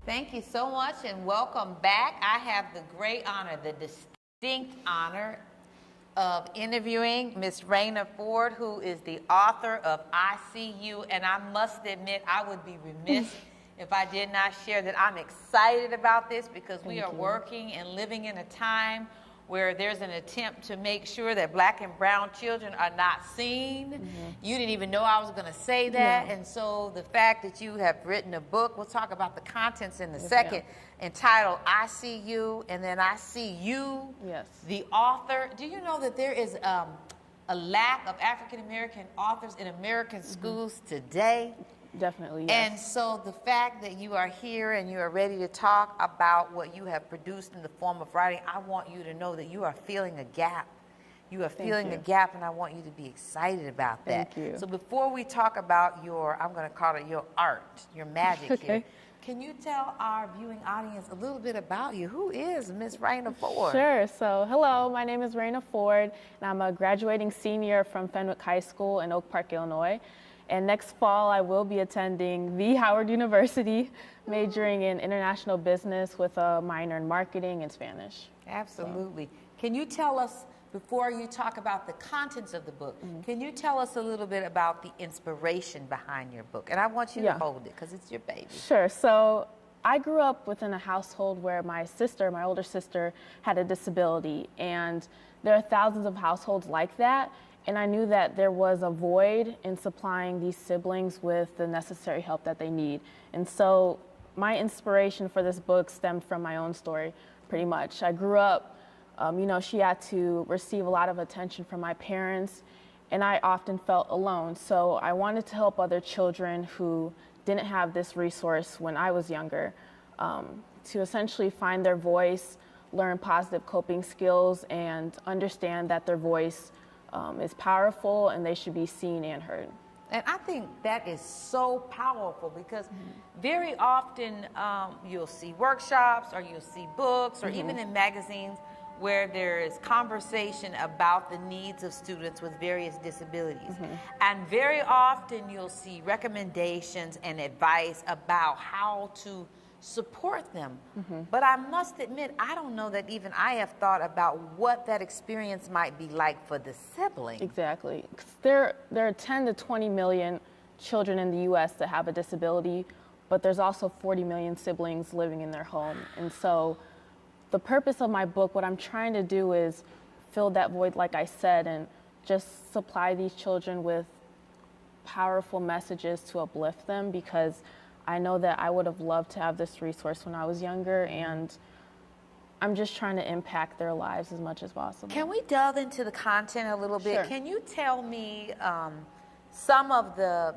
Thank you so much and welcome back. I have the great honor, the distinct honor of interviewing Miss Raina Ford, who is the author of I See You. And I must admit, I would be remiss if I did not share that I'm excited about this because we are working and living in a time where there's an attempt to make sure that black and brown children are not seen. You didn't even know I was gonna say that. And so the fact that you have written a book, we'll talk about the contents in a second, entitled I See You, and then I See You, the author. Do you know that there is a lack of African-American authors in American schools today? Definitely, yes. And so the fact that you are here and you are ready to talk about what you have produced in the form of writing, I want you to know that you are filling a gap. You are filling a gap, and I want you to be excited about that. Thank you. So before we talk about your, I'm going to call it your art, your magic here, can you tell our viewing audience a little bit about you? Who is Miss Raina Ford? Sure. So, hello, my name is Raina Ford, and I'm a graduating senior from Fenwick High School in Oak Park, Illinois. And next fall, I will be attending the Howard University, majoring in international business with a minor in marketing and Spanish. Absolutely. So. Can you tell us, before you talk about the contents of the book, can you tell us a little bit about the inspiration behind your book? And I want you to hold it because it's your baby. Sure. So I grew up within a household where my sister, my older sister, had a disability. And there are thousands of households like that. And I knew that there was a void in supplying these siblings with the necessary help that they need. And so my inspiration for this book stemmed from my own story, pretty much. I grew up, you know, she had to receive a lot of attention from my parents, and I often felt alone. So I wanted to help other children who didn't have this resource when I was younger, to essentially find their voice, learn positive coping skills, and understand that their voice is powerful and they should be seen and heard. And I think that is so powerful because very often you'll see workshops or you'll see books or even in magazines where there is conversation about the needs of students with various disabilities. And very often you'll see recommendations and advice about how to support them. But I must admit, I don't know that even I have thought about what that experience might be like for the sibling. Exactly. There are 10 to 20 million children in the U.S. that have a disability, but there's also 40 million siblings living in their home. And so the purpose of my book, what I'm trying to do is fill that void, like I said, and just supply these children with powerful messages to uplift them, because I know that I would have loved to have this resource when I was younger, and I'm just trying to impact their lives as much as possible. Can we delve into the content a little bit? Sure. Can you tell me some of the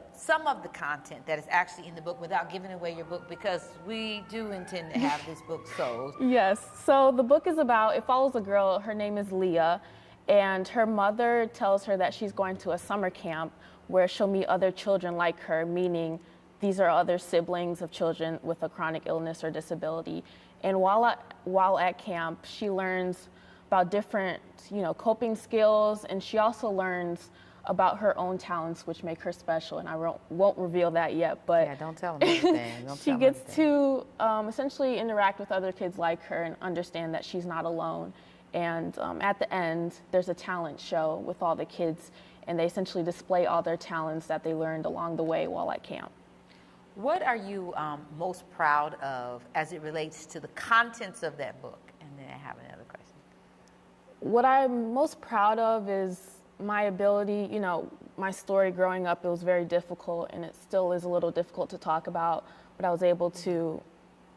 content that is actually in the book without giving away your book, because we do intend to have this book sold? Yes. So the book is about, it follows a girl, her name is Leah, and her mother tells her that she's going to a summer camp where she'll meet other children like her, meaning these are other siblings of children with a chronic illness or disability. And while at camp, she learns about different, coping skills, and she also learns about her own talents, which make her special. And I won't reveal that yet, but yeah, don't tell them anything. She gets to essentially interact with other kids like her and understand that she's not alone. And at the end, there's a talent show with all the kids, and they essentially display all their talents that they learned along the way while at camp. What are you most proud of as it relates to the contents of that book? And then I have another question. What I'm most proud of is my ability, my story growing up. It was very difficult, and it still is a little difficult to talk about, but I was able to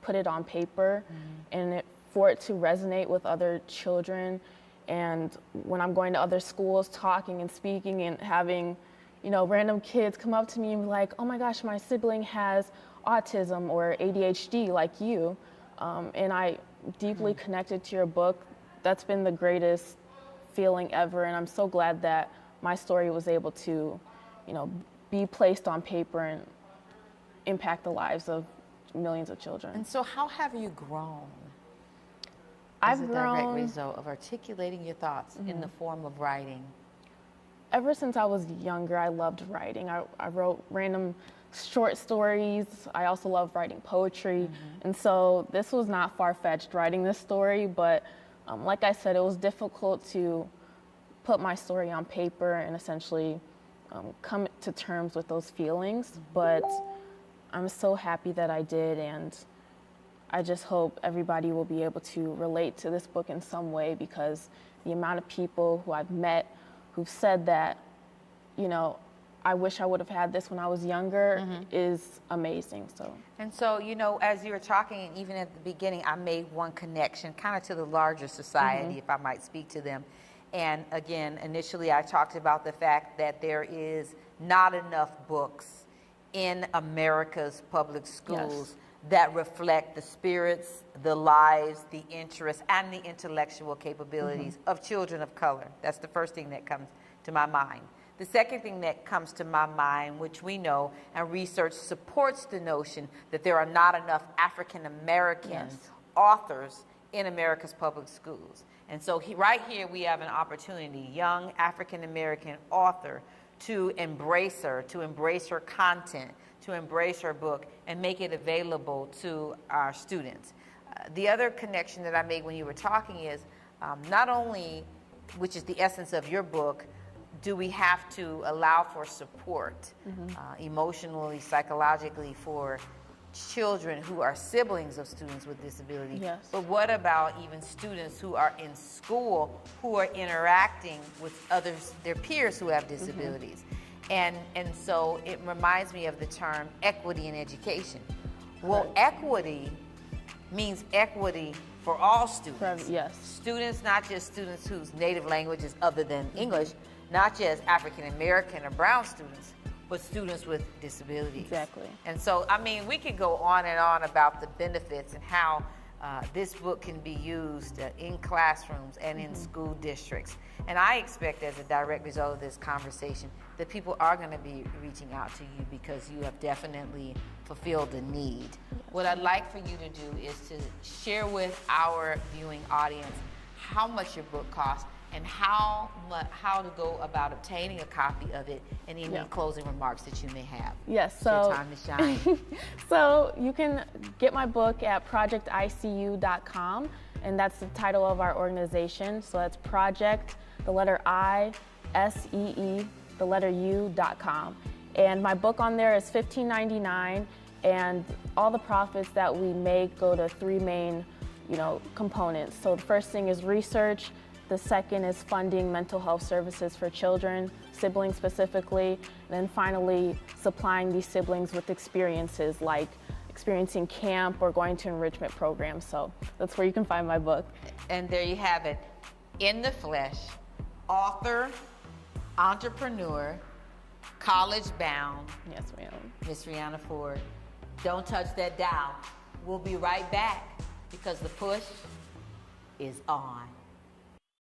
put it on paper and for it to resonate with other children. And when I'm going to other schools, talking and speaking and having random kids come up to me and be like, oh my gosh, my sibling has autism or ADHD like you. And I deeply connected to your book. That's been the greatest feeling ever. And I'm so glad that my story was able to, be placed on paper and impact the lives of millions of children. And so how have you grown? I've as a direct result of articulating your thoughts in the form of writing? Ever since I was younger, I loved writing. I wrote random short stories. I also love writing poetry. And so this was not far-fetched writing this story, but like I said, it was difficult to put my story on paper and essentially come to terms with those feelings. But I'm so happy that I did, and I just hope everybody will be able to relate to this book in some way, because the amount of people who I've met who've said that, you know, I wish I would have had this when I was younger is amazing. And so, you know, as you were talking, and even at the beginning, I made one connection kind of to the larger society, if I might speak to them. And again, initially I talked about the fact that there is not enough books in America's public schools that reflect the spirits, the lives, the interests, and the intellectual capabilities of children of color. That's the first thing that comes to my mind. The second thing that comes to my mind, which we know and research supports the notion that there are not enough African American authors in America's public schools. And so right here we have an opportunity, young African American author, to embrace her content, to embrace her book, and make it available to our students. The other connection that I made when you were talking is not only, which is the essence of your book, do we have to allow for support emotionally, psychologically for children who are siblings of students with disability, but what about even students who are in school who are interacting with others, their peers who have disabilities? And so it reminds me of the term equity in education. Well, equity means equity for all students. Students, not just students whose native language is other than English, not just African American or brown students, but students with disabilities. Exactly. And so, I mean, we could go on and on about the benefits and how this book can be used in classrooms and in school districts. And I expect, as a direct result of this conversation, that people are going to be reaching out to you because you have definitely fulfilled the need. What I'd like for you to do is to share with our viewing audience how much your book costs and how to go about obtaining a copy of it, and any closing remarks that you may have. Yes, so it's your time to shine. So you can get my book at projecticu.com, and that's the title of our organization. So that's project, the letter I, S-E-E, the letter U.com. And my book on there is $15.99, and all the profits that we make go to three main, components. So the first thing is research. The second is funding mental health services for children, siblings specifically, and then finally supplying these siblings with experiences like experiencing camp or going to enrichment programs. So that's where you can find my book. And there you have it, in the flesh, author, entrepreneur, college bound. Yes, ma'am. Miss Rihanna Ford. Don't touch that dial. We'll be right back because the push is on.